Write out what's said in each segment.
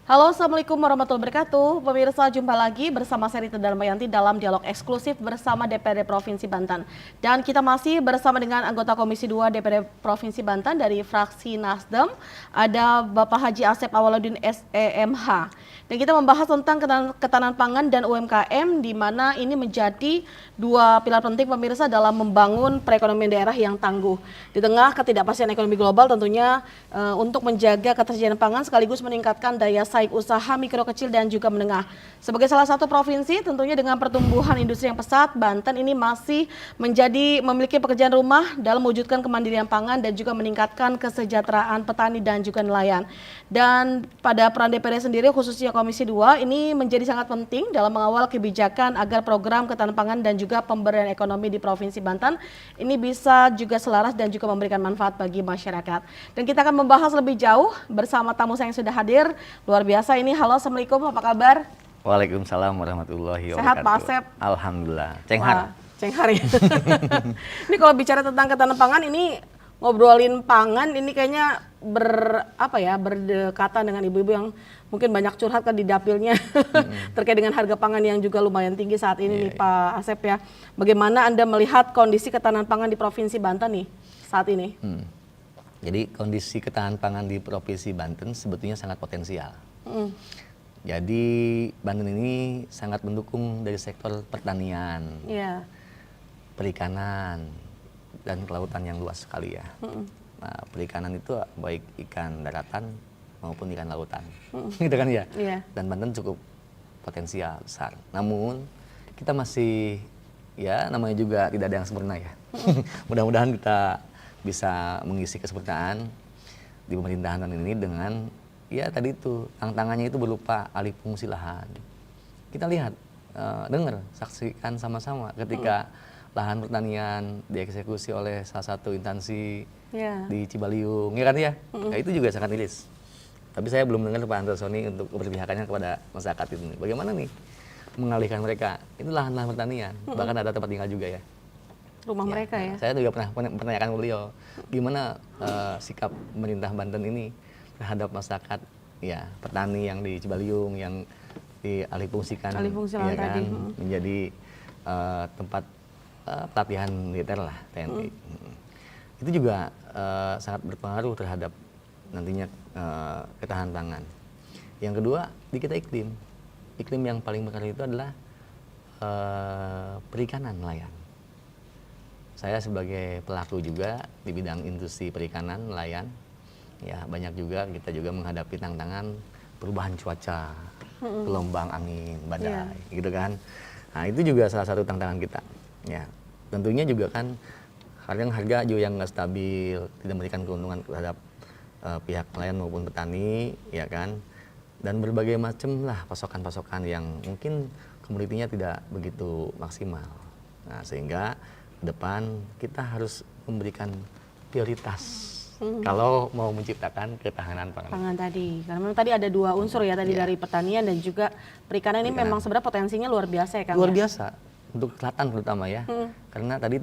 Halo, Assalamualaikum warahmatullahi wabarakatuh. Pemirsa, jumpa lagi bersama saya Rita Darmayanti dalam dialog eksklusif bersama DPRD Provinsi Banten. Dan kita masih bersama dengan anggota Komisi 2 DPRD Provinsi Banten dari fraksi Nasdem, ada Bapak Haji Asep Awaludin SEMH. Dan kita membahas tentang ketahanan pangan dan UMKM, di mana ini menjadi dua pilar penting pemirsa dalam membangun perekonomian daerah yang tangguh. Di tengah ketidakpastian ekonomi global tentunya untuk menjaga ketersediaan pangan sekaligus meningkatkan daya saing usaha mikro kecil dan juga menengah. Sebagai salah satu provinsi tentunya dengan pertumbuhan industri yang pesat, Banten ini masih memiliki pekerjaan rumah dalam mewujudkan kemandirian pangan dan juga meningkatkan kesejahteraan petani dan juga nelayan. Dan pada peran DPRD sendiri khususnya Komisi 2 ini menjadi sangat penting dalam mengawal kebijakan agar program ketahanan pangan dan juga pemberdayaan ekonomi di Provinsi Banten ini bisa juga selaras dan juga memberikan manfaat bagi masyarakat. Dan kita akan membahas lebih jauh bersama tamu saya yang sudah hadir. Luar biasa ini. Halo, Assalamualaikum, apa kabar? Waalaikumsalam warahmatullahi wabarakatuh. Sehat Pak Asep? Alhamdulillah. Cenghar. Cenghar ya. Ini kalau bicara tentang ketahanan pangan ini ngobrolin pangan ini kayaknya berdekatan dengan ibu-ibu yang mungkin banyak curhat kan di dapilnya terkait dengan harga pangan yang juga lumayan tinggi saat ini nih Pak Asep ya. Bagaimana Anda melihat kondisi ketahanan pangan di Provinsi Banten nih saat ini? Jadi kondisi ketahanan pangan di Provinsi Banten sebetulnya sangat potensial. Jadi Banten ini sangat mendukung dari sektor pertanian, perikanan, dan kelautan yang luas sekali ya. Nah, perikanan itu baik ikan daratan maupun ikan lautan, gitu kan ya. Dan Banten cukup potensial besar. Namun kita masih namanya juga tidak ada yang sempurna ya. Mudah-mudahan kita bisa mengisi kesempurnaan di pemerintahan ini dengan tadi itu tantangannya itu berupa alih fungsi lahan. Kita lihat, dengar, saksikan sama-sama ketika lahan pertanian dieksekusi oleh salah satu instansi di Cibaliung, ya kan ya? Nah, itu juga sangat miris. Tapi saya belum dengar Pak Antasoni untuk keberpihakannya kepada masyarakat ini. Bagaimana nih mengalihkan mereka? Itu lahan-lahan pertanian, bahkan ada tempat tinggal juga ya. Rumah mereka ya? Saya juga pernah menanyakan beliau, gimana sikap pemerintah Banten ini terhadap masyarakat petani yang di Cibaliung yang dialihfungsikan tadi. Menjadi tempat pelatihan militer lah, TNI. Itu juga sangat berpengaruh terhadap nantinya ketahanan pangan. Yang kedua, di kita iklim yang paling berpengaruh itu adalah perikanan nelayan. Saya sebagai pelaku juga di bidang industri perikanan nelayan, banyak juga kita juga menghadapi tantangan perubahan cuaca, gelombang angin, badai, gitu kan. Nah, itu juga salah satu tantangan kita. Ya, tentunya juga kan harga juga yang nggak stabil, tidak memberikan keuntungan terhadap pihak nelayan maupun petani, ya kan. Dan berbagai macam lah pasokan-pasokan yang mungkin komoditinya tidak begitu maksimal. Nah, sehingga ke depan kita harus memberikan prioritas kalau mau menciptakan ketahanan pangan. Pangan tadi, karena memang tadi ada dua unsur ya tadi dari pertanian dan juga perikanan ini memang sebenarnya potensinya luar biasa ya Kang. Luar biasa untuk selatan terutama ya, karena tadi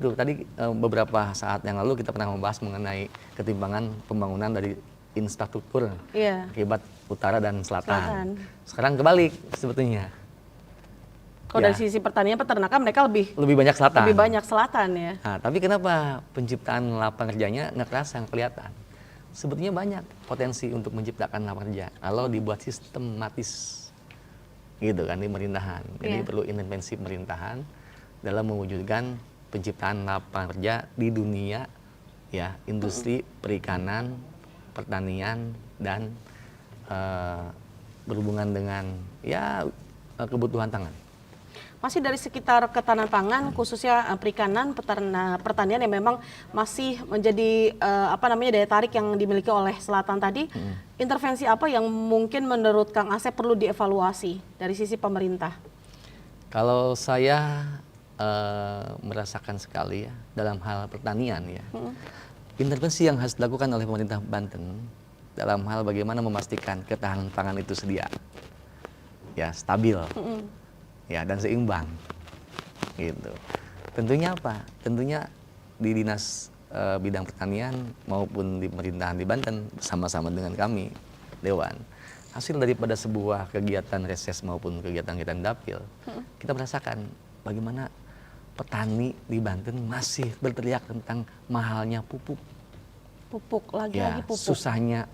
beberapa saat yang lalu kita pernah membahas mengenai ketimpangan pembangunan dari infrastruktur akibat utara dan selatan. Sekarang kebalik sebetulnya. Kalau dari sisi pertanian peternakan mereka lebih banyak selatan. Lebih banyak selatan ya. Nah, tapi kenapa penciptaan lapangan kerjanya nggak terasa, nggak kelihatan? Sebetulnya banyak potensi untuk menciptakan lapangan kerja kalau dibuat sistematis, gitu kan di pemerintahan. Jadi perlu intervensi pemerintahan dalam mewujudkan penciptaan lapangan kerja di dunia industri perikanan, pertanian, dan berhubungan dengan kebutuhan pangan. Masih dari sekitar ketahanan pangan, khususnya perikanan, pertanian yang memang masih menjadi daya tarik yang dimiliki oleh selatan tadi. Intervensi apa yang mungkin menurut Kang Asep perlu dievaluasi dari sisi pemerintah? Kalau saya merasakan sekali ya dalam hal pertanian ya, intervensi yang harus dilakukan oleh pemerintah Banten dalam hal bagaimana memastikan ketahanan pangan itu stabil. Dan seimbang, gitu. Tentunya apa? Tentunya di dinas bidang pertanian maupun di pemerintahan di Banten bersama-sama dengan kami Dewan hasil daripada sebuah kegiatan reses maupun kegiatan dapil, kita merasakan bagaimana petani di Banten masih berteriak tentang mahalnya pupuk. Pupuk, lagi pupuk. Susahnya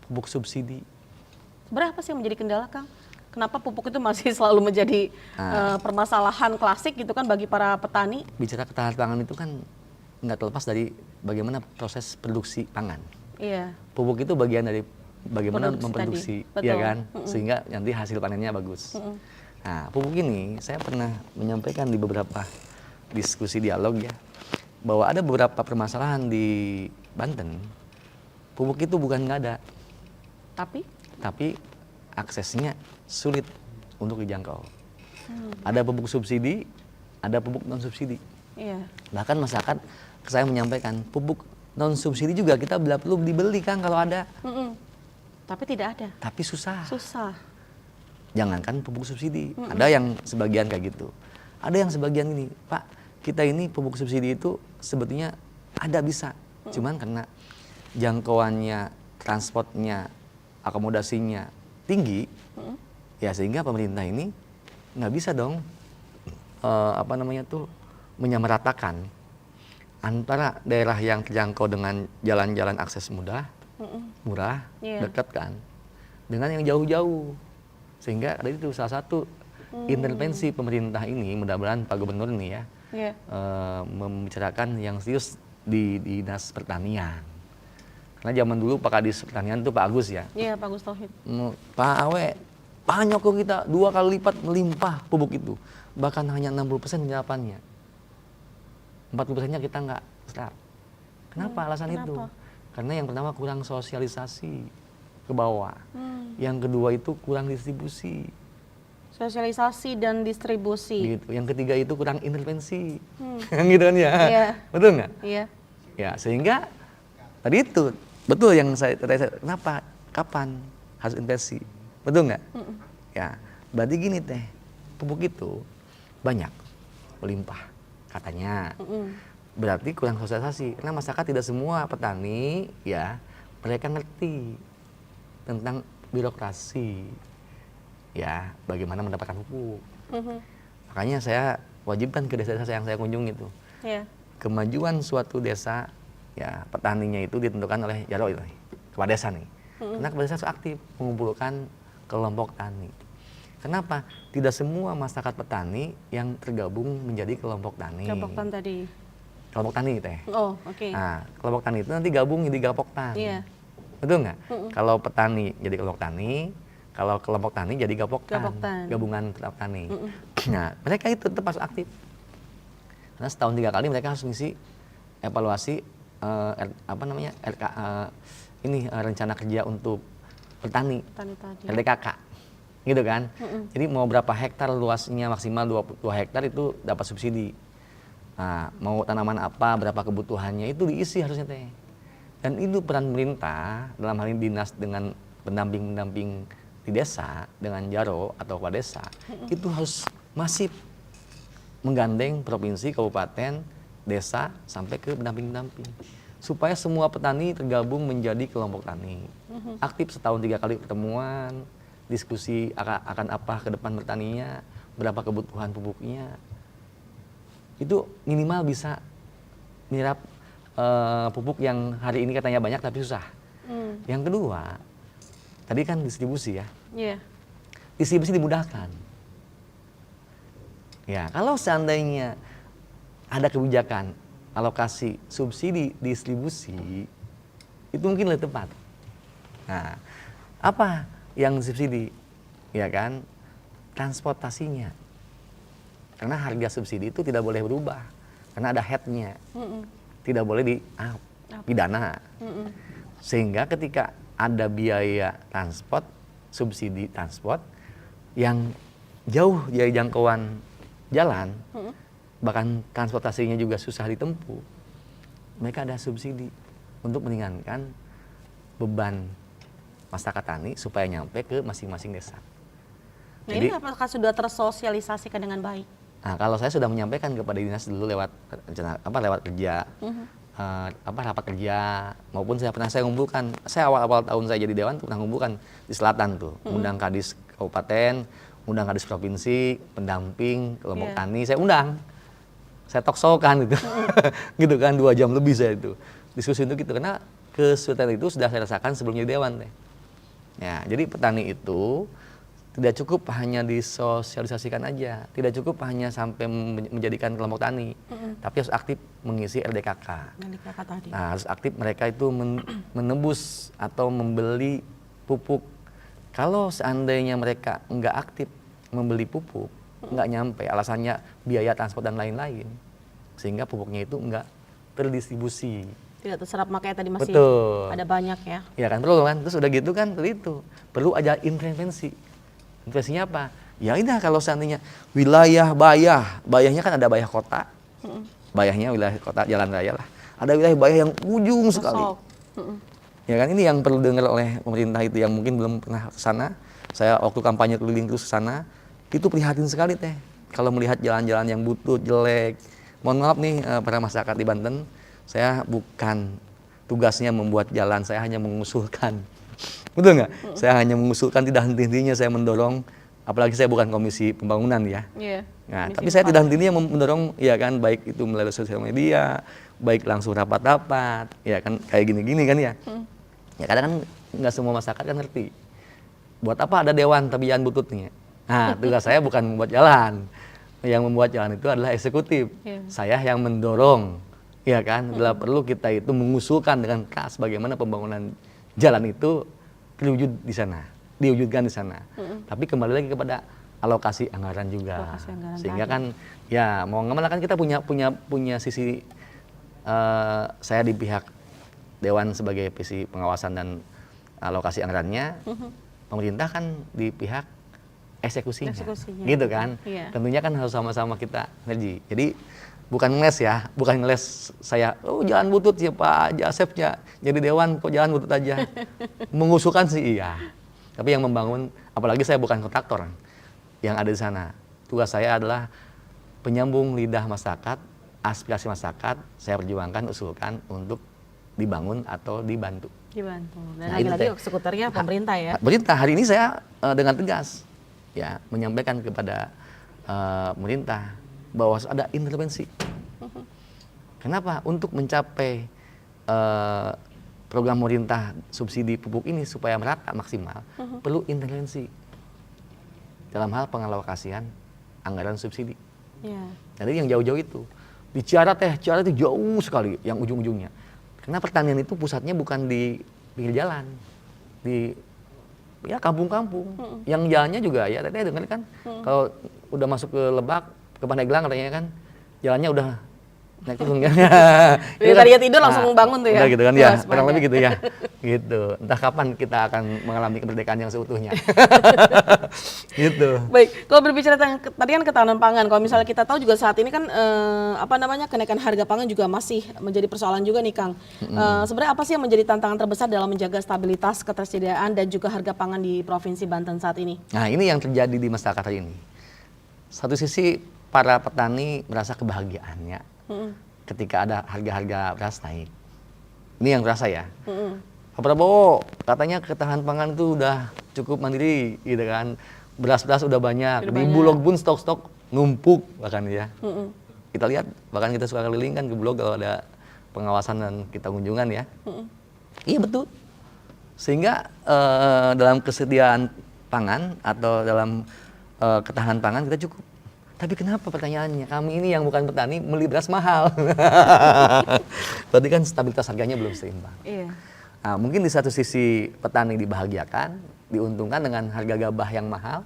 pupuk subsidi. Sebenarnya apa sih yang menjadi kendala, Kang? Kenapa pupuk itu masih selalu menjadi permasalahan klasik gitu kan bagi para petani? Bicara ketahanan pangan itu kan nggak terlepas dari bagaimana proses produksi pangan. Iya. Pupuk itu bagian dari bagaimana Produksi memproduksi, tadi. ya Betul. kan, sehingga nanti hasil panennya bagus. Nah, pupuk ini saya pernah menyampaikan di beberapa diskusi dialog ya, bahwa ada beberapa permasalahan di Banten. Pupuk itu bukan nggak ada, tapi aksesnya sulit untuk dijangkau. Ada pupuk subsidi, ada pupuk non subsidi. Iya. Bahkan masyarakat saya menyampaikan pupuk non subsidi juga kita perlu dibeli Kang kalau ada. Tapi tidak ada. Tapi susah. Susah. Jangankan pupuk subsidi, ada yang sebagian kayak gitu. Ada yang sebagian ini, Pak, kita ini pupuk subsidi itu sebetulnya ada bisa. Cuman karena jangkauannya, transportnya, akomodasinya tinggi, ya sehingga pemerintah ini nggak bisa dong menyamaratakan antara daerah yang terjangkau dengan jalan-jalan akses mudah, murah, dekat kan, dengan yang jauh-jauh. Sehingga tadi itu salah satu intervensi pemerintah ini, mudah-mudahan Pak Gubernur nih ya, membicarakan yang serius di Dinas Pertanian. Karena zaman dulu Pak Kadis Pertanian itu Pak Agus ya. Iya, Pak Agus Tauhid. Pak Awe, banyak kok kita 2 kali lipat melimpah pupuk itu. Bahkan hanya 60% penyerapannya. 40%-nya kita nggak serap. Kenapa alasan itu? Karena yang pertama kurang sosialisasi ke bawah. Yang kedua itu kurang distribusi. Sosialisasi dan distribusi. Gitu. Yang ketiga itu kurang intervensi. Gitu kan ya? Iya. Betul nggak? Iya. Ya, sehingga tadi itu betul yang saya kenapa? Kapan harus intervensi? Betul nggak? Ya, berarti gini teh, pupuk itu banyak, melimpah katanya. Berarti kurang sosialisasi, karena masyarakat tidak semua petani ya mereka ngerti tentang birokrasi, ya bagaimana mendapatkan pupuk. Makanya saya wajibkan ke desa-desa yang saya kunjungi itu. Iya. Kemajuan suatu desa, ya petaninya itu ditentukan oleh Jaro itu, kepala desa nih. Karena kepala desa aktif mengumpulkan kelompok tani. Kenapa? Tidak semua masyarakat petani yang tergabung menjadi kelompok tani. Kelompok tani tadi. Kelompok tani teh. Oh, oke. Nah, kelompok tani itu nanti gabung jadi gapoktan. Iya. Betul nggak? Kalau petani jadi kelompok tani, kalau kelompok tani jadi gapoktan. Gapoktan. Gabungan kelompok tani. Nah, mereka itu tetap harus aktif. Karena setahun 3 kali mereka harus ngisi evaluasi rencana kerja untuk petani. Tani tadi. RDKK. Gitu kan? Jadi mau berapa hektar luasnya maksimal 22 hektar itu dapat subsidi. Nah, mau tanaman apa, berapa kebutuhannya itu diisi harusnya teh. Dan itu peran pemerintah dalam hal ini dinas dengan pendamping di desa dengan Jaro atau kepala desa itu harus masif menggandeng provinsi, kabupaten, desa sampai ke pendamping supaya semua petani tergabung menjadi kelompok tani. Aktif setahun 3 kali pertemuan, diskusi akan apa ke depan bertaninya, berapa kebutuhan pupuknya. Itu minimal bisa menyerap pupuk yang hari ini katanya banyak tapi susah. Yang kedua, tadi kan distribusi ya. Iya. Distribusi dimudahkan. Ya, kalau seandainya ada kebijakan alokasi subsidi distribusi, itu mungkin lebih tepat. Nah, apa yang subsidi? Ya kan, transportasinya. Karena harga subsidi itu tidak boleh berubah, karena ada head-nya. Tidak boleh dipidana. Sehingga ketika ada biaya transport, subsidi transport yang jauh dari jangkauan jalan, bahkan transportasinya juga susah ditempuh, mereka ada subsidi untuk meringankan beban masyarakat tani supaya nyampe ke masing-masing desa. Nah, ini apakah sudah tersosialisasikan dengan baik? Nah, kalau saya sudah menyampaikan kepada dinas dulu lewat kerja, rapat kerja maupun saya ngumpulkan. Saya awal-awal tahun saya jadi dewan pernah ngumpulkan di selatan tuh, undang kadis kabupaten, undang kadis provinsi, pendamping kelompok tani, saya undang, saya talk-show-kan gitu, gitu kan 2 jam lebih saya itu diskusi untuk itu karena kesulitan itu sudah saya rasakan sebelum jadi dewan teh. Ya, jadi petani itu tidak cukup hanya disosialisasikan aja, tidak cukup hanya sampai menjadikan kelompok tani, tapi harus aktif mengisi RDKK. RDKK tadi. Nah, harus aktif mereka itu menebus atau membeli pupuk. Kalau seandainya mereka nggak aktif membeli pupuk, nggak nyampe, alasannya biaya transport dan lain-lain, sehingga pupuknya itu nggak terdistribusi. Tidak terserap, makanya tadi masih Betul. ada banyak ya. Ya kan, perlu kan, terus udah gitu kan, perlu aja intervensi. Intervensinya apa? Ya ini kalau seandainya wilayah bayahnya kan ada bayah kota, bayahnya wilayah kota jalan raya lah, ada wilayah bayah yang ujung sekali. Ya kan, ini yang perlu dengar oleh pemerintah itu yang mungkin belum pernah ke sana. Saya waktu kampanye keliling terus ke sana, itu prihatin sekali teh. Kalau melihat jalan-jalan yang butut, jelek. Mohon maaf nih para masyarakat di Banten, saya bukan tugasnya membuat jalan, saya hanya mengusulkan. Betul nggak? Saya hanya mengusulkan, tidak henti-hentinya saya mendorong, apalagi saya bukan komisi pembangunan ya. Nah, tapi saya tidak henti-hentinya mendorong, ya kan, baik itu melalui sosial media, baik langsung rapat-rapat, ya kan, kayak gini-gini kan ya. Ya kadang kan nggak semua masyarakat kan ngerti. Buat apa ada dewan tapi jalan bututnya? Nah, tugas saya bukan membuat jalan. Yang membuat jalan itu adalah eksekutif. Saya yang mendorong, ya kan. Bila perlu kita itu mengusulkan dengan keras bagaimana pembangunan jalan itu diwujudkan di sana. Tapi kembali lagi kepada alokasi anggaran juga. Sehingga kan ya mau nggak mau kan kita punya sisi saya di pihak dewan sebagai visi pengawasan dan alokasi anggarannya, pemerintah kan di pihak eksekusinya. Gitu kan. Tentunya kan harus sama-sama kita energi. Jadi bukan ngeles saya, jalan butut ya Pak Jasepnya, jadi dewan kok jalan butut aja. Mengusulkan sih iya, tapi yang membangun, apalagi saya bukan kontraktor yang ada di sana. Tugas saya adalah penyambung lidah masyarakat, aspirasi masyarakat, saya perjuangkan, usulkan untuk dibangun atau dibantu. Dan lagi-lagi eksekutornya pemerintah ya. Pemerintah hari ini saya dengan tegas ya menyampaikan kepada pemerintah bahwa ada intervensi. Kenapa? Untuk mencapai program pemerintah subsidi pupuk ini supaya merata maksimal, perlu intervensi dalam hal pengalokasian anggaran subsidi. Jadi yang jauh-jauh itu, di Ciara itu jauh sekali, yang ujung-ujungnya. Karena pertanian itu pusatnya bukan di pinggir jalan, di ya kampung-kampung. Yang jalannya juga ya tadi dengar kan, kalau udah masuk ke Lebak, ke Pandeglang katanya kan, jalannya udah naik turun kan. Tadi tidur langsung bangun tuh ya. Udah gitu kan ya, kurang lebih gitu ya. Gitu. Entah kapan kita akan mengalami kemerdekaan yang seutuhnya. Gitu. Baik, kalau berbicara tentang tadi kan ketahanan pangan, kalau misalnya kita tahu juga saat ini kan kenaikan harga pangan juga masih menjadi persoalan juga nih Kang. Sebenarnya apa sih yang menjadi tantangan terbesar dalam menjaga stabilitas ketersediaan dan juga harga pangan di Provinsi Banten saat ini? Nah, ini yang terjadi di masyarakat hari ini. Satu sisi para petani merasa kebahagiaannya ketika ada harga-harga beras naik. Ini yang terasa ya. Pak Prabowo katanya ketahanan pangan itu udah cukup mandiri gitu kan. Beras-beras udah banyak. Di Bulog pun stok-stok numpuk bahkan ya. Kita lihat, bahkan kita suka keliling kan ke Bulog kalau ada pengawasan dan kita kunjungan ya. Iya betul. Sehingga dalam kesediaan pangan atau dalam ketahanan pangan kita cukup. Tapi kenapa pertanyaannya, kami ini yang bukan petani beli beras mahal? Berarti kan stabilitas harganya belum seimbang. Nah, mungkin di satu sisi petani dibahagiakan, diuntungkan dengan harga gabah yang mahal,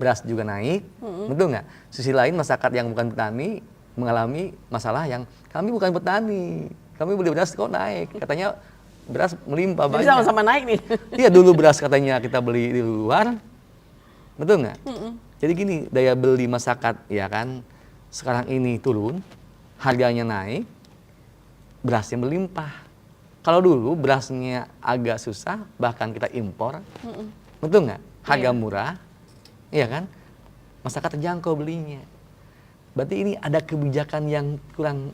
beras juga naik, betul nggak? Sisi lain masyarakat yang bukan petani mengalami masalah yang kami bukan petani, kami beli beras kok naik, katanya beras melimpah banyak. Jadi sama-sama naik nih. Iya dulu beras katanya kita beli di luar, betul nggak? Jadi gini, daya beli masyarakat ya kan sekarang ini turun, harganya naik, berasnya melimpah. Kalau dulu berasnya agak susah, bahkan kita impor, betul nggak? Harga murah, iya kan? Masyarakat terjangkau belinya. Berarti ini ada kebijakan yang kurang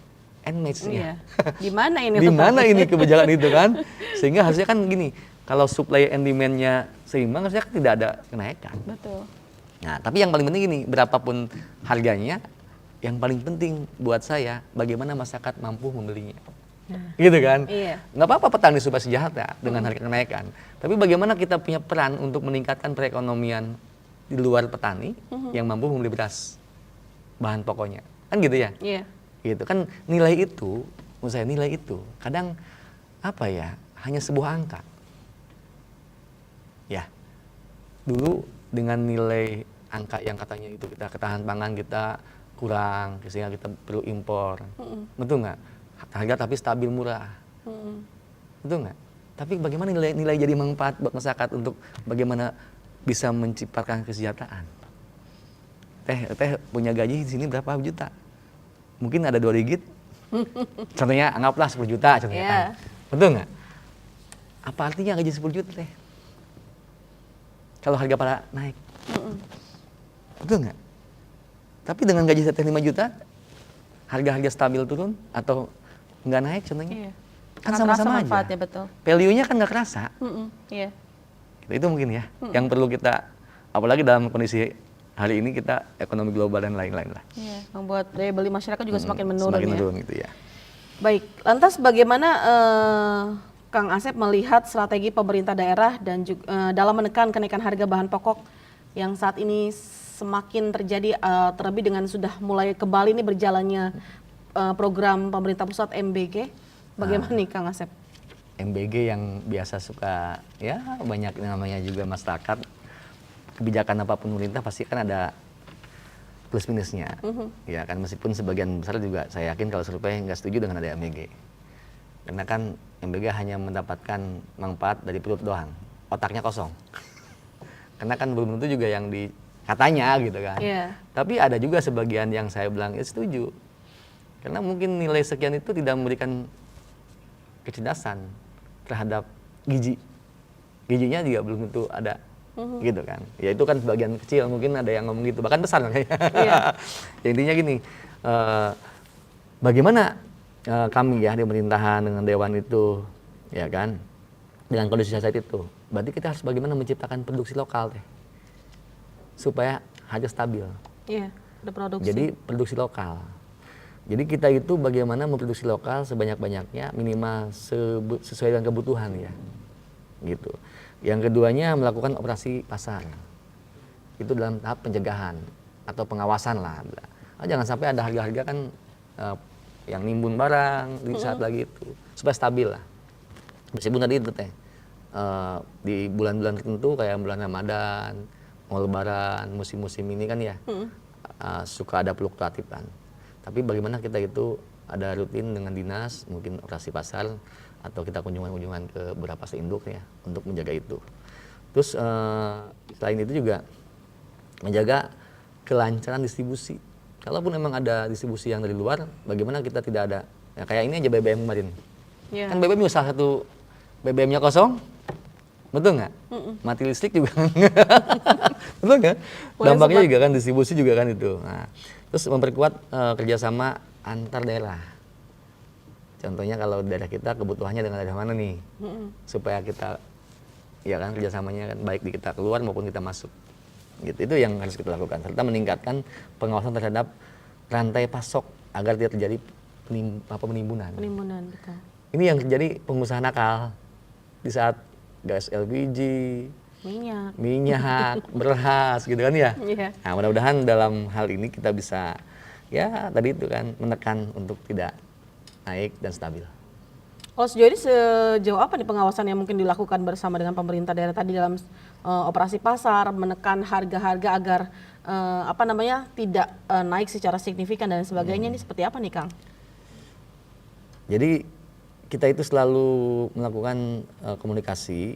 and match-nya. Di mana ini? Di mana ini kebijakan itu kan? Sehingga harusnya kan gini, kalau supply and demand-nya seimbang harusnya kan tidak ada kenaikan. Betul. Nah, tapi yang paling penting gini, berapapun harganya, yang paling penting buat saya bagaimana masyarakat mampu membelinya. Gitu kan? Iya. Nggak apa-apa petani supaya sejahtera dengan harga kenaikan. Tapi bagaimana kita punya peran untuk meningkatkan perekonomian di luar petani yang mampu membeli beras, bahan pokoknya. Kan gitu ya? Iya. Gitu kan, nilai itu, menurut saya nilai itu kadang apa ya, hanya sebuah angka. Ya, dulu dengan nilai angka yang katanya itu kita ketahanan pangan kita kurang, sehingga kita perlu impor. Betul nggak? Harga tapi stabil murah. Betul nggak? Tapi bagaimana nilai jadi manfaat buat masyarakat untuk bagaimana bisa menciptakan kesejahteraan? Teh punya gaji di sini berapa juta? Mungkin ada 2 digit. Contohnya anggaplah 10 juta contohnya. Yeah. Betul nggak? Apa artinya gaji 10 juta teh? Kalau harga pada naik. Betul nggak? Tapi dengan gaji teh 5 juta, harga-harga stabil turun atau nggak naik contohnya? Iya. Kan Sangat sama-sama terasa aja. manfaatnya, betul. Value-nya kan nggak kerasa. Iya. Itu mungkin ya, yang perlu kita, apalagi dalam kondisi hari ini kita ekonomi global dan lain-lain lah. Iya, membuat daya beli masyarakat juga semakin menurun Semakin ya. menurun gitu ya. Baik, lantas bagaimana Kang Asep melihat strategi pemerintah daerah dan juga dalam menekan kenaikan harga bahan pokok yang saat ini semakin terjadi, terlebih dengan sudah mulai kembali nih berjalannya program pemerintah pusat MBG. Bagaimana nih Kang Asep? MBG yang biasa suka, ya banyak namanya juga masyarakat, kebijakan apapun pemerintah pasti kan ada plus minusnya. Ya kan, meskipun sebagian besar juga saya yakin kalau survei nggak setuju dengan ada MBG. Karena kan MBG hanya mendapatkan manfaat dari perut doang, otaknya kosong. Karena kan belum tentu juga yang di katanya gitu kan. Yeah. Tapi ada juga sebagian yang saya bilang ya setuju. Karena mungkin nilai sekian itu tidak memberikan kecerdasan terhadap gizi. Gizinya juga belum tentu ada. Gitu kan. Ya itu kan sebagian kecil, mungkin ada yang ngomong gitu, bahkan besar kayaknya. Yeah. Ya, intinya gini, bagaimana kami ya di pemerintahan dengan dewan itu, ya kan, dengan kondisi saat itu, berarti kita harus bagaimana menciptakan produksi lokal teh, supaya harga stabil. Iya, ada produksi. Jadi produksi lokal. Jadi kita itu bagaimana memproduksi lokal sebanyak-banyaknya, minimal sesuai dengan kebutuhan ya, gitu. Yang keduanya melakukan operasi pasar. Itu dalam tahap pencegahan atau pengawasan lah. Jangan sampai ada harga-harga kan yang nimbun barang di saat lagi itu, supaya stabil lah. Meskipun tadi itu teh di bulan-bulan tertentu kayak bulan Ramadan, mau Lebaran, musim-musim ini kan ya suka ada fluktuatifan. Tapi bagaimana kita itu ada rutin dengan dinas, mungkin operasi pasar, atau kita kunjungan-kunjungan ke beberapa seinduk ya, untuk menjaga itu. Terus selain itu juga menjaga kelancaran distribusi. Kalaupun memang ada distribusi yang dari luar, bagaimana kita tidak ada, ya kayak ini aja BBM kemarin. Yeah. Kan BBM juga salah satu, BBM-nya kosong, betul nggak? Mati listrik juga. Betul nggak? Dampaknya juga kan, distribusi juga kan itu. Nah, terus memperkuat kerjasama antar daerah. Contohnya kalau daerah kita kebutuhannya dengan daerah mana nih, supaya kita ya kan kerjasamanya kan baik di kita keluar maupun kita masuk. Gitu, itu yang harus kita lakukan. Serta meningkatkan pengawasan terhadap rantai pasok agar tidak terjadi penimbunan. Penimbunan, betul. Ini yang terjadi pengusaha nakal di saat gas LPG, minyak, beras gitu kan ya. Yeah. Nah, mudah-mudahan dalam hal ini kita bisa ya tadi itu kan menekan untuk tidak naik dan stabil. Kalau sejauh ini sejauh apa nih pengawasan yang mungkin dilakukan bersama dengan pemerintah daerah tadi dalam operasi pasar, menekan harga-harga agar tidak naik secara signifikan dan sebagainya, ini seperti apa nih Kang? Jadi kita itu selalu melakukan komunikasi,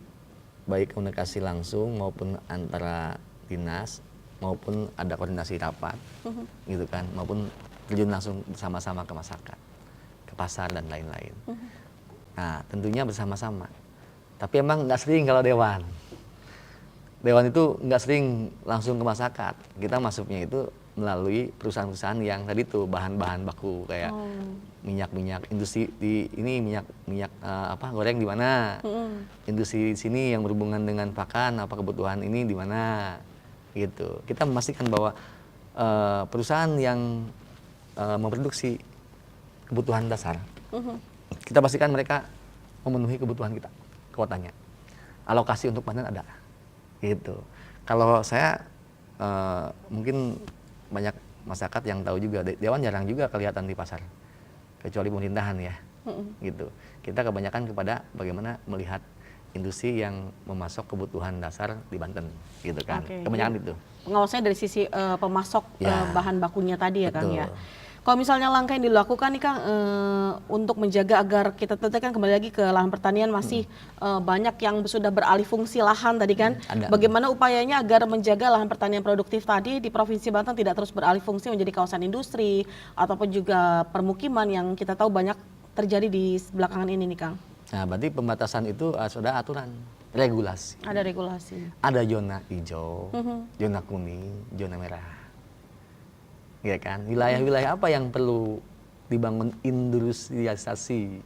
baik komunikasi langsung maupun antara dinas, maupun ada koordinasi rapat, gitu kan, maupun terjun langsung bersama-sama ke masyarakat, ke pasar dan lain-lain. Nah, tentunya bersama-sama. Tapi emang nggak sering kalau dewan. Dewan itu nggak sering langsung ke masyarakat. Kita masuknya itu melalui perusahaan-perusahaan yang tadi tuh bahan-bahan baku kayak minyak industri di ini minyak goreng di mana, industri di sini yang berhubungan dengan pakan apa kebutuhan ini di mana gitu. Kita memastikan bahwa perusahaan yang memproduksi kebutuhan dasar, kita pastikan mereka memenuhi kebutuhan kita, kuotanya. Alokasi untuk panen ada, gitu. Kalau saya mungkin banyak masyarakat yang tahu juga, Dewan jarang juga kelihatan di pasar, kecuali pemerintahan ya, gitu. Kita kebanyakan kepada bagaimana melihat industri yang memasok kebutuhan dasar di Banten, gitu kan. Kebanyakan itu. Pengawasannya dari sisi pemasok bahan bakunya tadi ya, betul. Kang ya. Kalau misalnya langkah yang dilakukan nih Kang untuk menjaga agar kita kan kembali lagi ke lahan pertanian masih banyak yang sudah beralih fungsi lahan tadi kan. Bagaimana upayanya agar menjaga lahan pertanian produktif tadi di Provinsi Banten tidak terus beralih fungsi menjadi kawasan industri ataupun juga permukiman yang kita tahu banyak terjadi di belakangan ini nih Kang. Nah, berarti pembatasan itu sudah aturan, regulasi. Ada regulasi. Ada zona hijau, zona kuning, zona merah. Ya kan, wilayah-wilayah apa yang perlu dibangun industrialisasi.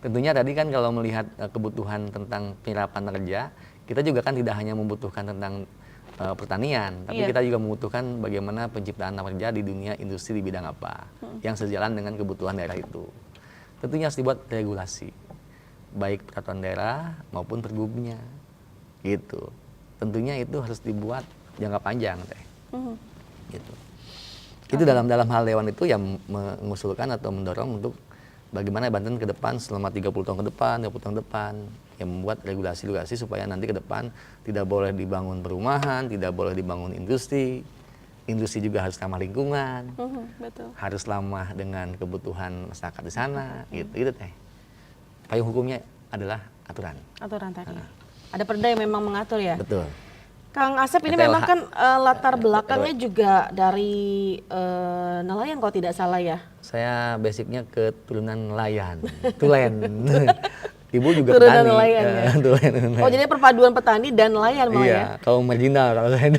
Tentunya tadi kan kalau melihat kebutuhan tentang penyerapan kerja, kita juga kan tidak hanya membutuhkan tentang pertanian, tapi kita juga membutuhkan bagaimana penciptaan lapangan kerja di dunia industri di bidang apa yang sejalan dengan kebutuhan daerah itu. Tentunya harus dibuat regulasi, baik peraturan daerah maupun pergubnya, gitu. Tentunya itu harus dibuat jangka panjang, teh. Gitu. Itu dalam hal Dewan itu yang mengusulkan atau mendorong untuk bagaimana Banten ke depan selama 30 tahun ke depan, 20 tahun ke depan, yang membuat regulasi-regulasi supaya nanti ke depan tidak boleh dibangun perumahan, tidak boleh dibangun industri juga harus ramah lingkungan, betul. harus ramah dengan kebutuhan masyarakat di sana, gitu teh. Payung hukumnya adalah aturan. Aturan tadi. Ada perda yang memang mengatur ya. Betul. Kang Asep ini memang kan latar belakangnya juga dari nelayan kalau tidak salah ya. Saya basicnya keturunan nelayan, tulen. Ibu juga turunan petani. Nelayan ya. Oh jadi perpaduan petani dan nelayan malah ya. Kaum marginal kalau saya.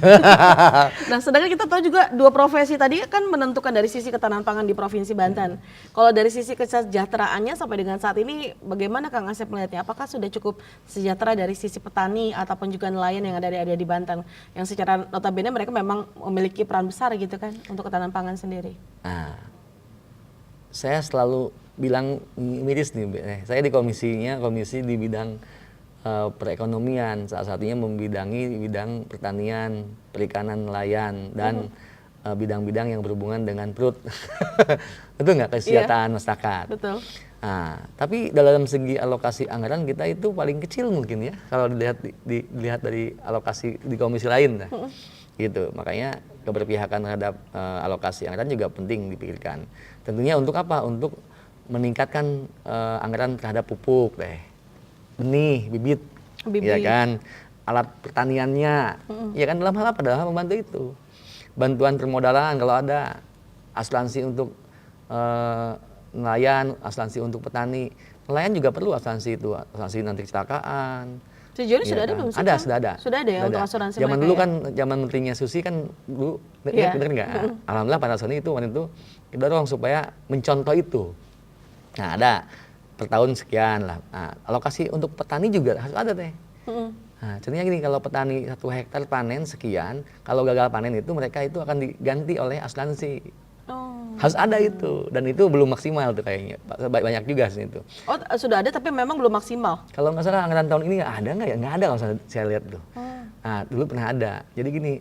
Nah sedangkan kita tahu juga dua profesi tadi kan menentukan dari sisi ketahanan pangan di Provinsi Banten. Kalau dari sisi kesejahteraannya sampai dengan saat ini bagaimana Kang Asep melihatnya? Apakah sudah cukup sejahtera dari sisi petani ataupun juga nelayan yang ada di Banten? Yang secara notabene mereka memang memiliki peran besar gitu kan untuk ketahanan pangan sendiri. Nah, saya selalu bilang miris nih, saya di komisi di bidang perekonomian, salah satunya membidangi bidang pertanian, perikanan, nelayan, dan bidang-bidang yang berhubungan dengan perut. Betul nggak, kesejahteraan masyarakat? Betul. Nah, tapi dalam segi alokasi anggaran kita itu paling kecil mungkin ya, kalau dilihat dari alokasi di komisi lain. Gitu, makanya keberpihakan terhadap alokasi anggaran juga penting dipikirkan. Tentunya untuk apa? Untuk meningkatkan anggaran terhadap pupuk, benih, bibit, ya kan, alat pertaniannya, ya kan, dalam hal apa? Dalam membantu itu, bantuan permodalan kalau ada, asuransi untuk nelayan, asuransi untuk petani, nelayan juga perlu asuransi itu, asuransi nanti kecelakaan. Sejauh ini sudah ada belum sih? Sudah ada. Sudah ada ya untuk asuransi zaman mereka dulu ya? Kan, zaman menterinya Susi kan dulu, ya bener nggak? Alhamdulillah pada saat itu, waktu itu kita dorong supaya mencontoh itu. Nah ada per tahun sekian lah. Nah, alokasi untuk petani juga harus ada teh. Nah, contohnya gini, kalau petani 1 hektar panen sekian, kalau gagal panen itu mereka itu akan diganti oleh asuransi. Harus ada itu, dan itu belum maksimal tuh kayaknya. Banyak juga sih itu. Oh sudah ada tapi memang belum maksimal. Kalau nggak salah anggaran tahun ini ada nggak ya? Nggak ada kalau saya lihat tuh. Nah dulu pernah ada. Jadi gini,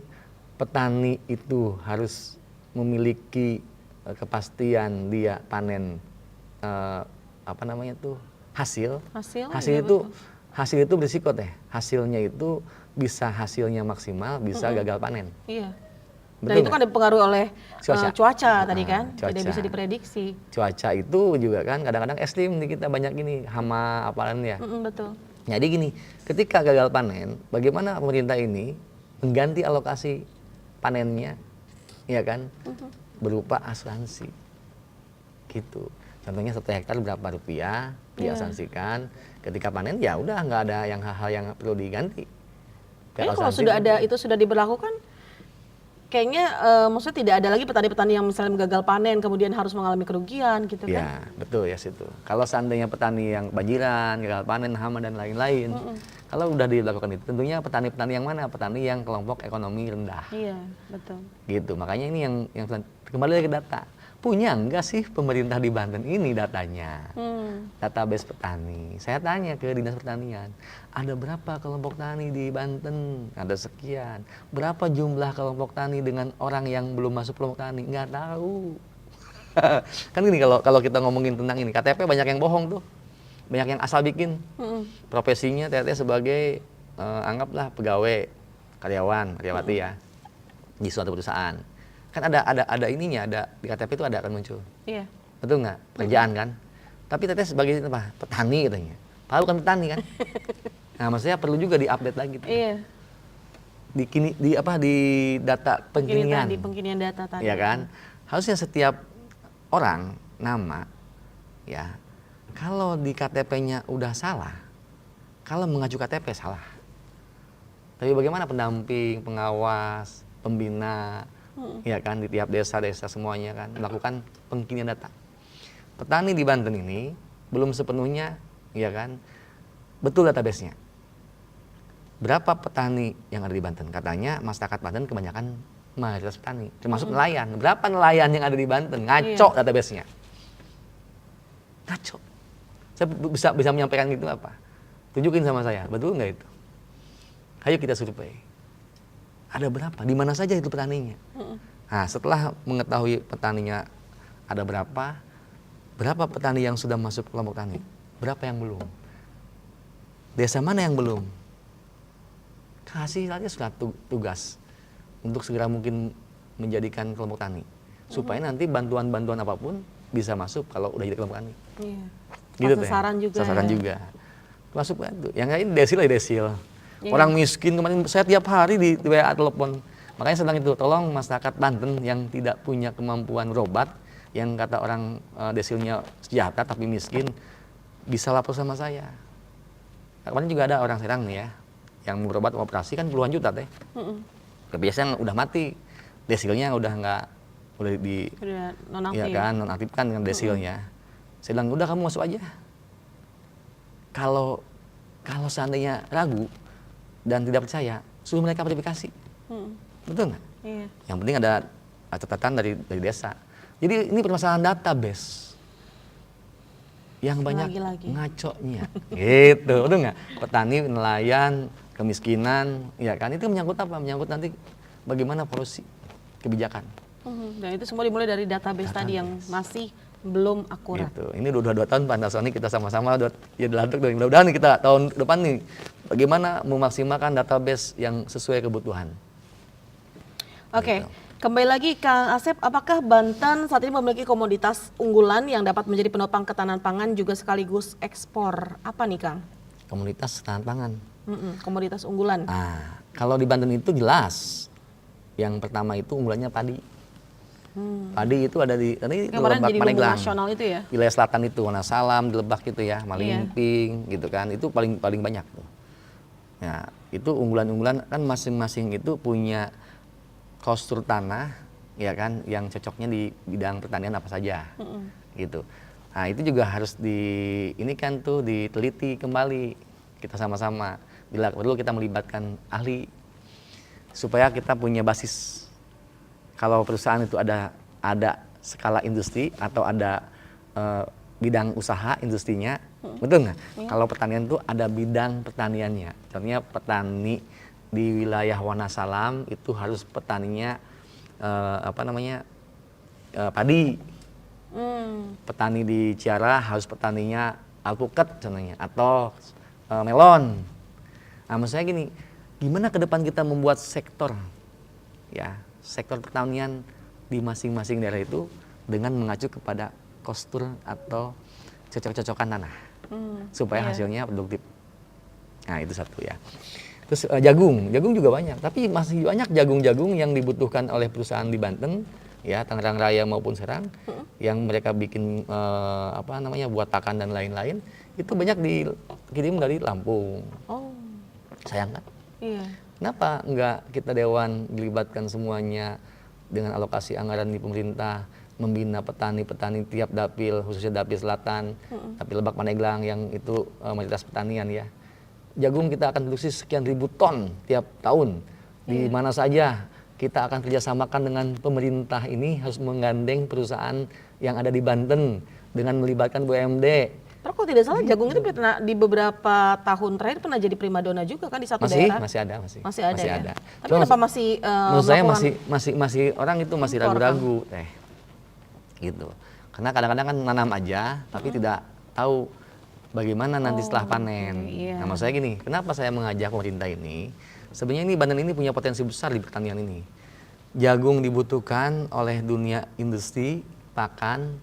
petani itu harus memiliki kepastian dia panen hasil iya, itu betul. Hasil itu berisiko teh, hasilnya itu bisa hasilnya maksimal, bisa gagal panen. Iya. Betul. Dan itu kan dipengaruhi oleh cuaca tadi kan, cuaca. tidak bisa diprediksi. Cuaca itu juga kan kadang-kadang ekstrim di kita, banyak gini hama apaan ya. Betul. Jadi gini, ketika gagal panen, bagaimana pemerintah ini mengganti alokasi panennya, ya kan, berupa asuransi, gitu. Contohnya 1 hektar berapa rupiah diasuransikan, ketika panen ya udah nggak ada hal-hal yang perlu diganti. Kalau sudah ada itu sudah diberlakukan, kayaknya maksudnya tidak ada lagi petani-petani yang misalnya gagal panen kemudian harus mengalami kerugian gitu kan? Ya, betul ya situ. Kalau seandainya petani yang kebanjiran, gagal panen, hama dan lain-lain, kalau udah dilakukan itu, tentunya petani-petani yang mana? Petani yang kelompok ekonomi rendah. Iya, betul. Gitu. Makanya ini yang kembali lagi ke data. Punya enggak sih pemerintah di Banten ini datanya? Database petani. Saya tanya ke Dinas Pertanian, ada berapa kelompok tani di Banten? Ada sekian. Berapa jumlah kelompok tani dengan orang yang belum masuk kelompok tani? Nggak tahu. Kan gini, kalau kita ngomongin tentang ini, KTP banyak yang bohong tuh. Banyak yang asal bikin. Profesinya ternyata sebagai anggaplah pegawai, karyawan, karyawati ya, di suatu perusahaan. Kan ada ininya, ada di KTP itu ada akan muncul. Iya. Betul nggak? Pekerjaan kan? Tapi teteh sebagai apa? Petani katanya. Padahal bukan petani kan? Nah, maksudnya perlu juga diupdate lagi tuh. Iya. Di data pengkinian. Di pengkinian data tadi. Ya kan? Harusnya setiap orang nama ya. Kalau di KTP-nya udah salah, kalau mengacu KTP salah. Tapi bagaimana pendamping, pengawas, pembina, ya kan, di tiap desa-desa semuanya kan melakukan pengkinian data. Petani di Banten ini belum sepenuhnya, ya kan, betul database-nya. Berapa petani yang ada di Banten? Katanya masyarakat Banten kebanyakan mayoritas petani, termasuk nelayan. Berapa nelayan yang ada di Banten? Ngaco database-nya. Ngaco. Saya bisa menyampaikan gitu apa? Tunjukin sama saya, betul nggak itu? Ayo kita survei. Ada berapa? Di mana saja itu petaninya? Nah, setelah mengetahui petaninya ada berapa petani yang sudah masuk kelompok tani? Berapa yang belum? Desa mana yang belum? Kasih saja surat tugas untuk segera mungkin menjadikan kelompok tani. Supaya nanti bantuan-bantuan apapun bisa masuk kalau udah jadi kelompok tani. Iya. Gitu sasaran juga. Sasaran ya. juga. Masuk bantu. Yang lain desil aja desil. Iya. Orang miskin kemarin saya tiap hari di WA telepon. Makanya sedang itu, tolong masyarakat Banten yang tidak punya kemampuan berobat, yang kata orang desilnya sejahtera tapi miskin, bisa lapor sama saya. Kemarin juga ada orang Serang nih ya, yang berobat operasi kan puluhan juta teh. Biasanya udah mati, desilnya udah nggak, udah nonaktif. Ya kan, nonaktif kan dengan desilnya. Saya bilang udah kamu masuk aja. Kalau seandainya ragu dan tidak percaya, suruh mereka verifikasi. Betul nggak? Iya. Yang penting ada catatan dari desa. Jadi ini permasalahan database yang banyak Lagi-lagi. ngaconya, gitu, betul nggak? Petani, nelayan, kemiskinan, ya kan? Itu menyangkut apa? Menyangkut nanti bagaimana polusi kebijakan. Dan itu semua dimulai dari database tadi yang masih belum akurat. Gitu. Ini udah 2 tahun Pak Antasoni kita sama-sama ya dilantik, mudah-mudahan nih kita tahun depan nih bagaimana memaksimalkan database yang sesuai kebutuhan. Oke, Gitu. kembali lagi Kang Asep, apakah Banten saat ini memiliki komoditas unggulan yang dapat menjadi penopang ketahanan pangan juga sekaligus ekspor? Apa nih Kang? Komunitas ketahanan pangan. Komoditas unggulan. Nah, kalau di Banten itu jelas. Yang pertama itu unggulannya padi. Padi itu ada di Kemarin Lebak, jadi bumbu Paneglang. nasional itu ya? Wilayah selatan itu, Wonosalam, di Lebak gitu ya, Malimping gitu kan. Itu paling banyak tuh. Nah, itu unggulan-unggulan kan masing-masing itu punya postur tanah ya kan yang cocoknya di bidang pertanian apa saja. Gitu. Nah, itu juga harus ini kan tuh diteliti kembali kita sama-sama. Bila perlu kita melibatkan ahli supaya kita punya basis. Kalau perusahaan itu ada skala industri atau ada bidang usaha industrinya, betul nggak? Kalau pertanian itu ada bidang pertaniannya. Contohnya petani di wilayah Wonosalam itu harus petaninya padi. Petani di Ciara harus petaninya alpukat contohnya atau melon. Nah, maksudnya gini, gimana ke depan kita membuat sektor pertanian di masing-masing daerah itu dengan mengacu kepada kostur atau cocok-cocokan tanah supaya hasilnya produktif. Nah, itu satu ya. Terus jagung juga banyak, tapi masih banyak jagung-jagung yang dibutuhkan oleh perusahaan di Banten, ya Tangerang Raya maupun Serang, yang mereka bikin buat pakan dan lain-lain, itu banyak dikirim dari Lampung. Oh. Sayang kan? Iya. Kenapa enggak kita Dewan dilibatkan semuanya dengan alokasi anggaran di pemerintah, membina petani-petani tiap dapil, khususnya dapil selatan, dapil Lebak Pandeglang yang itu mayoritas pertanian ya. Jagung kita akan produksi sekian ribu ton tiap tahun. Di mana saja kita akan kerjasamakan dengan pemerintah ini harus menggandeng perusahaan yang ada di Banten dengan melibatkan BUMD. Tapi kalau tidak salah jagung itu pernah di beberapa tahun terakhir pernah jadi primadona juga kan di satu daerah. Masih ada. Masih ada ya. Tapi Cuma kenapa masih menurut saya melakukan masih orang itu masih impor, ragu-ragu teh. Gitu. Karena kadang-kadang kan nanam aja tapi tidak tahu bagaimana nanti setelah panen. Iya. Nah, maksud saya gini, kenapa saya mengajak pemerintah ini? Sebenarnya ini Banten ini punya potensi besar di pertanian ini. Jagung dibutuhkan oleh dunia industri pakan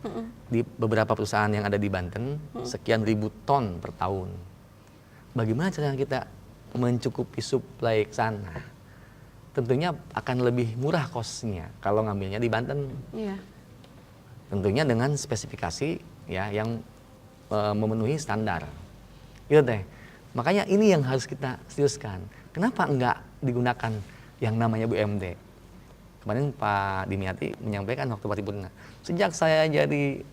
di beberapa perusahaan yang ada di Banten sekian ribu ton per tahun. Bagaimana caranya kita mencukupi suplai ke sana? Tentunya akan lebih murah kosnya kalau ngambilnya di Banten. Iya. Tentunya dengan spesifikasi ya yang memenuhi standar. Gitu teh. Makanya ini yang harus kita seriuskan. Kenapa enggak digunakan yang namanya BUMD? Kemarin Pak Dimyati menyampaikan waktu paripurna, sejak saya jadi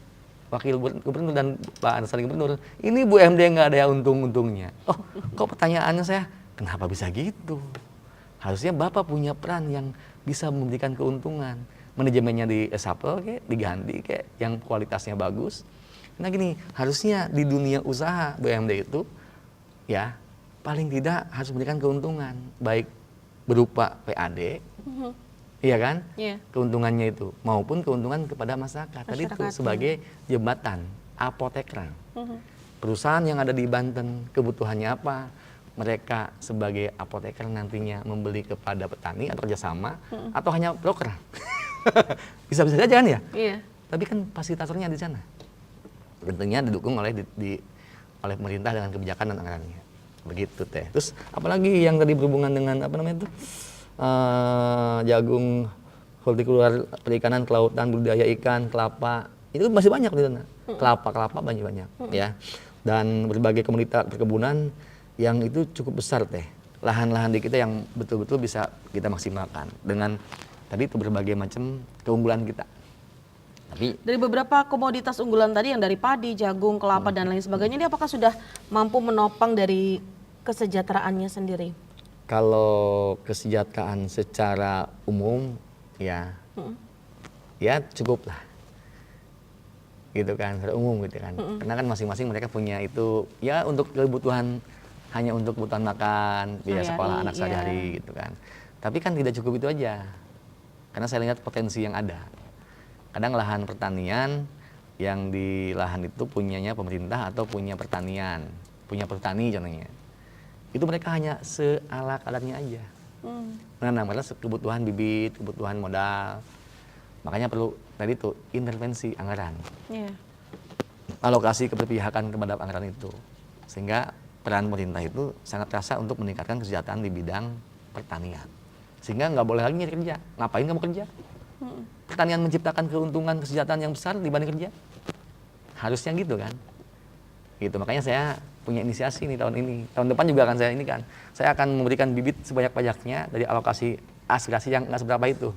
wakil gubernur dan Pak Ansari gubernur, ini BUMD nggak ada untung-untungnya. Oh, kok pertanyaannya saya, kenapa bisa gitu? Harusnya Bapak punya peran yang bisa memberikan keuntungan. Manajemennya di reshuffle, diganti, yang kualitasnya bagus. Nah gini, harusnya di dunia usaha BUMD itu, ya paling tidak harus memberikan keuntungan, baik berupa PAD, iya kan? Iya. Keuntungannya itu maupun keuntungan kepada masyarakat. Tadi itu sebagai jembatan apoteker. Perusahaan yang ada di Banten kebutuhannya apa? Mereka sebagai apoteker nantinya membeli kepada petani atau kerjasama atau hanya broker. Bisa-bisa saja kan ya? Iya. Tapi kan fasilitatornya di sana. Tentunya didukung oleh oleh pemerintah dengan kebijakan dan anggarannya. Begitu teh. Terus apalagi yang tadi berhubungan dengan apa namanya itu? Jagung, hortikultura, perikanan, kelautan, budidaya ikan, kelapa, itu masih banyak di sana. Kelapa banyak ya. Dan berbagai komunitas perkebunan yang itu cukup besar teh. Lahan-lahan di kita yang betul-betul bisa kita maksimalkan dengan tadi itu berbagai macam keunggulan kita. Tapi dari beberapa komoditas unggulan tadi yang dari padi, jagung, kelapa dan lain sebagainya ini apakah sudah mampu menopang dari kesejahteraannya sendiri? kalau kesejahteraan secara umum ya cukup lah gitu kan, secara umum gitu kan. Karena kan masing-masing mereka punya itu ya untuk kebutuhan, hanya untuk kebutuhan makan, biaya sekolah anak sehari-hari gitu kan. Tapi kan tidak cukup itu aja, karena saya lihat potensi yang ada. Kadang lahan pertanian yang di lahan itu punyanya pemerintah atau punya pertanian, punya petani contohnya, itu mereka hanya seala kadarnya aja. Nah, namanya kebutuhan bibit, kebutuhan modal. Makanya perlu tadi itu intervensi anggaran, alokasi keberpihakan kepada anggaran itu, sehingga peran pemerintah itu sangat terasa untuk meningkatkan kesejahteraan di bidang pertanian. Sehingga nggak boleh lagi nyari kerja. Ngapain kamu kerja? Pertanian menciptakan keuntungan kesejahteraan yang besar dibanding kerja. Harusnya gitu kan. Gitu. Makanya saya punya inisiasi nih tahun ini. Tahun depan juga akan saya akan memberikan bibit sebanyak-banyaknya dari alokasi aspirasi yang nggak seberapa itu.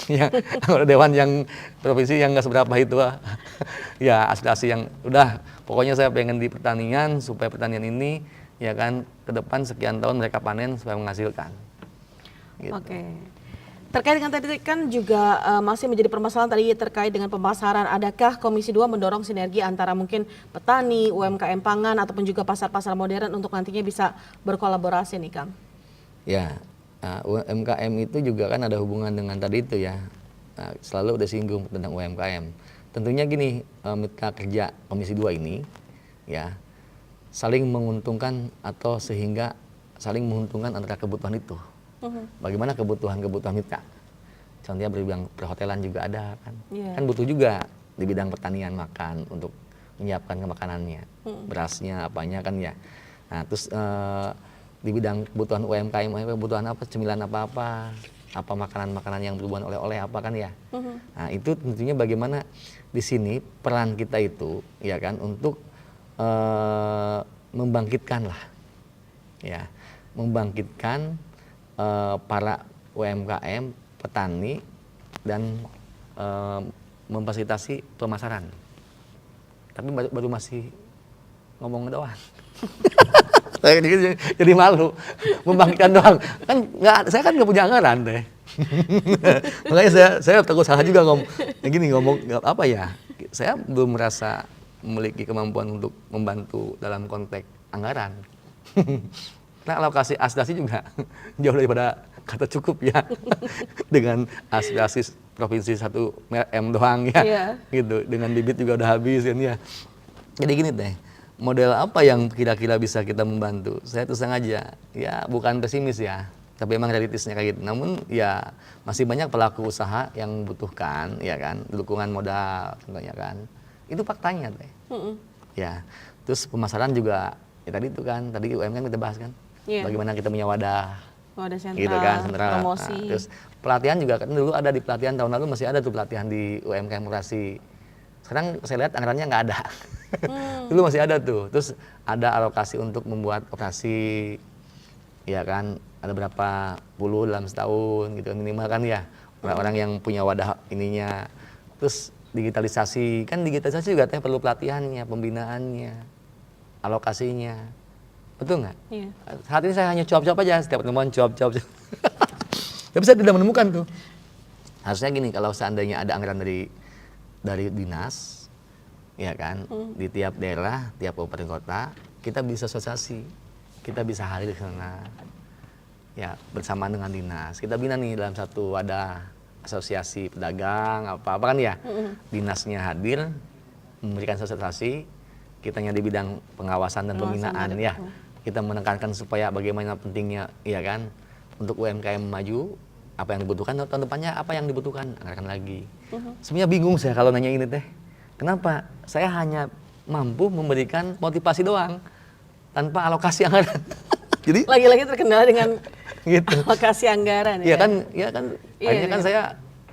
Ya, kalau dewan yang provinsi yang nggak seberapa itu ya aspirasi yang udah pokoknya saya pengen di pertanian supaya pertanian ini ya kan ke depan sekian tahun mereka panen supaya menghasilkan. Gitu. Oke. Terkait dengan tadi kan juga masih menjadi permasalahan tadi terkait dengan pemasaran. Adakah Komisi 2 mendorong sinergi antara mungkin petani, UMKM pangan ataupun juga pasar-pasar modern untuk nantinya bisa berkolaborasi nih Kang? Ya, UMKM itu juga kan ada hubungan dengan tadi itu ya. Selalu udah singgung tentang UMKM. Tentunya gini, mitra kerja Komisi 2 ini ya saling menguntungkan atau sehingga saling menguntungkan antara kebutuhan itu. Bagaimana kebutuhan mitra? Contohnya bidang perhotelan juga ada kan, kan butuh juga di bidang pertanian makan untuk menyiapkan makanannya, berasnya apanya kan ya. Nah terus di bidang kebutuhan UMKM, kebutuhan apa, cemilan apa makanan-makanan yang berhubungan oleh-oleh apa kan ya. Nah itu tentunya bagaimana di sini peran kita itu ya kan untuk membangkitkan lah, ya membangkitkan para UMKM, petani, dan memfasilitasi pemasaran. Tapi baru masih ngomong doang. Jadi malu, membangkitkan doang. Kan saya kan nggak punya anggaran deh. Makanya saya takut salah juga ngomong apa ya. Saya belum merasa memiliki kemampuan untuk membantu dalam konteks anggaran. Nah, alokasi aspirasi juga jauh daripada kata cukup ya. Dengan aspirasi provinsi 1 M doang ya. Gitu. Dengan bibit juga udah habis kan ya. Jadi gini deh, model apa yang kira-kira bisa kita membantu? Saya terus terang aja, ya bukan pesimis ya, tapi emang realitasnya kayak gitu. Namun ya masih banyak pelaku usaha yang membutuhkan, ya kan, dukungan modal contohnya kan. Itu faktanya deh. Ya, terus pemasaran juga, ya tadi itu kan, tadi UMKM kita bahas kan, bagaimana kita punya wadah sentral, gitu kan, sentral. promosi. Nah, terus pelatihan juga kan dulu ada di pelatihan, tahun lalu masih ada tuh pelatihan di UMKM Murasi. Sekarang saya lihat anggarannya nggak ada. Dulu masih ada tuh. Terus ada alokasi untuk membuat operasi, ya kan, ada berapa puluh dalam setahun gitu minimal kan ya, orang-orang yang punya wadah ininya. Terus digitalisasi, kan digitalisasi juga perlu pelatihannya, pembinaannya, alokasinya. Betul nggak? Iya. Saat ini saya hanya cuap-cuap aja, setiap pertemuan cuap-cuap. Tapi saya tidak menemukan tuh. Harusnya gini, kalau seandainya ada anggaran dari dinas, ya kan, di tiap daerah, tiap kabupaten kota, kita bisa asosiasi, kita bisa hadir ke sana, ya bersama dengan dinas. Kita bina nih dalam satu wadah asosiasi pedagang, apa kan ya, dinasnya hadir, memberikan sosialisasi, kitanya di bidang pengawasan dan pembinaan ya, kita menekankan supaya bagaimana pentingnya, ya kan, untuk UMKM maju. Apa yang dibutuhkan, tahun depannya apa yang dibutuhkan, anggarkan lagi. Sebenarnya bingung saya kalau nanya ini teh. Kenapa? Saya hanya mampu memberikan motivasi doang, tanpa alokasi anggaran. Jadi lagi-lagi terkendala dengan gitu. Alokasi anggaran. Iya kan, akhirnya kan saya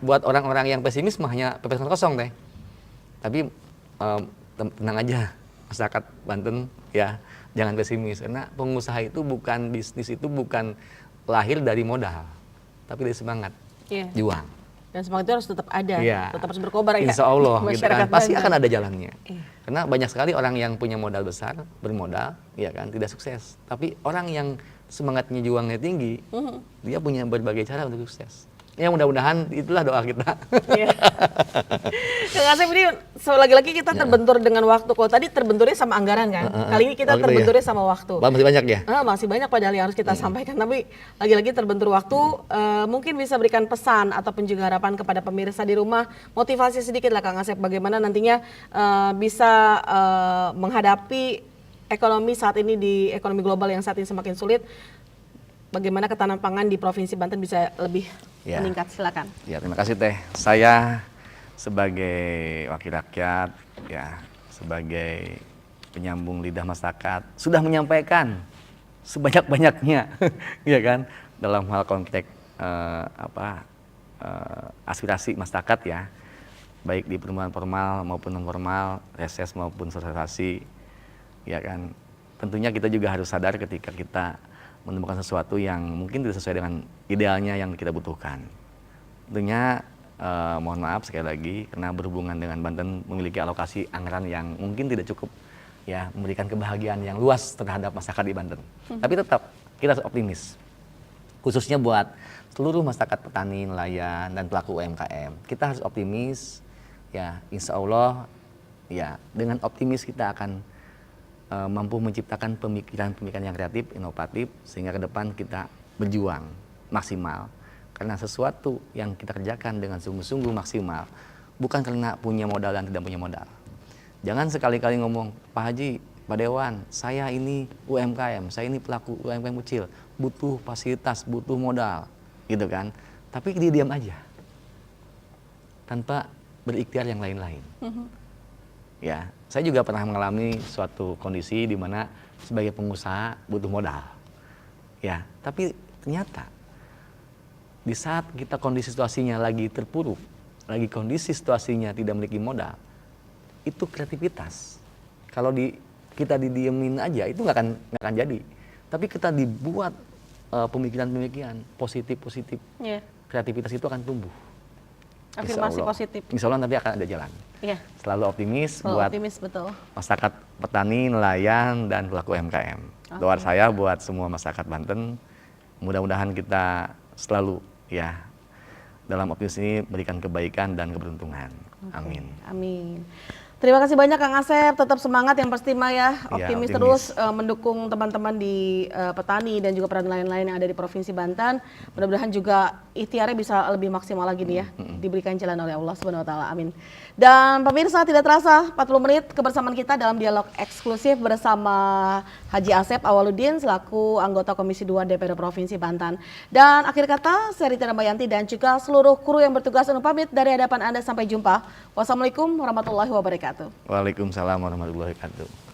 buat orang-orang yang pesimis mah hanya pepes kosong teh. Tapi tenang aja, masyarakat Banten ya, jangan pesimis. Karena pengusaha itu bukan, bisnis itu bukan lahir dari modal, tapi dari semangat, juang. Dan semangat itu harus tetap ada, tetap harus berkobar ya. Insya Allah, gitu kan, pasti Banten akan ada jalannya. Karena banyak sekali orang yang punya modal besar, bermodal, ya kan, tidak sukses. Tapi orang yang semangatnya juangnya tinggi, dia punya berbagai cara untuk sukses. Ya mudah-mudahan itulah doa kita. Kang Asep, ini lagi-lagi kita terbentur dengan waktu. Kalau tadi terbenturnya sama anggaran kan, kali ini kita terbenturnya sama waktu. Masih banyak ya? Masih banyak padahal yang harus kita sampaikan, tapi lagi-lagi terbentur waktu. Mungkin bisa berikan pesan ataupun juga harapan kepada pemirsa di rumah, motivasi sedikit lah Kang Asep, bagaimana nantinya bisa menghadapi ekonomi saat ini, di ekonomi global yang saat ini semakin sulit. Bagaimana ketahanan pangan di Provinsi Banten bisa lebih meningkat? Silakan. Ya, terima kasih Teh. Saya sebagai wakil rakyat, ya, sebagai penyambung lidah masyarakat, sudah menyampaikan sebanyak-banyaknya, ya kan, dalam hal konteks aspirasi masyarakat ya, baik di pertemuan formal maupun non formal, reses maupun sosialisasi, ya kan. Tentunya kita juga harus sadar ketika kita menemukan sesuatu yang mungkin tidak sesuai dengan idealnya yang kita butuhkan. Tentunya mohon maaf sekali lagi karena berhubungan dengan Banten memiliki alokasi anggaran yang mungkin tidak cukup ya memberikan kebahagiaan yang luas terhadap masyarakat di Banten. Tapi tetap kita harus optimis. Khususnya buat seluruh masyarakat petani, nelayan dan pelaku UMKM. Kita harus optimis ya, insya Allah ya dengan optimis kita akan mampu menciptakan pemikiran-pemikiran yang kreatif, inovatif, sehingga ke depan kita berjuang maksimal. Karena sesuatu yang kita kerjakan dengan sungguh-sungguh maksimal, bukan karena punya modal dan tidak punya modal. Jangan sekali-kali ngomong, Pak Haji, Pak Dewan, saya ini UMKM, saya ini pelaku UMKM kecil, butuh fasilitas, butuh modal, gitu kan. Tapi dia diam aja, tanpa berikhtiar yang lain-lain. Ya, saya juga pernah mengalami suatu kondisi di mana sebagai pengusaha butuh modal. Ya, tapi ternyata di saat kita kondisi situasinya lagi terpuruk, lagi kondisi situasinya tidak memiliki modal, itu kreativitas. Kalau kita didiemin aja itu nggak akan jadi. Tapi kita dibuat pemikiran-pemikiran positif, Iya. kreativitas itu akan tumbuh. Afirmasi Insya Allah. positif. Insya Allah nanti akan ada jalan. Iya. Selalu optimis Selalu buat optimis, betul. masyarakat petani, nelayan, dan pelaku UMKM. Doa saya buat semua masyarakat Banten, mudah-mudahan kita selalu ya dalam optimis ini berikan kebaikan dan keberuntungan. Amin. Amin. Terima kasih banyak Kang Asep, tetap semangat yang pasti Mah ya, optimis optimis. terus mendukung teman-teman di petani dan juga peran lain-lain yang ada di Provinsi Banten. Mudah-mudahan juga ikhtiarnya bisa lebih maksimal lagi nih ya, diberikan jalan oleh Allah Subhanahu wa taala. Amin. Dan pemirsa, tidak terasa 40 menit kebersamaan kita dalam dialog eksklusif bersama Haji Asep Awaludin selaku anggota Komisi 2 DPRD Provinsi Banten. Dan akhir kata, saya Rita Damayanti dan juga seluruh kru yang bertugas untuk pamit dari hadapan Anda, sampai jumpa. Wassalamualaikum warahmatullahi wabarakatuh. Waalaikumsalam warahmatullahi wabarakatuh.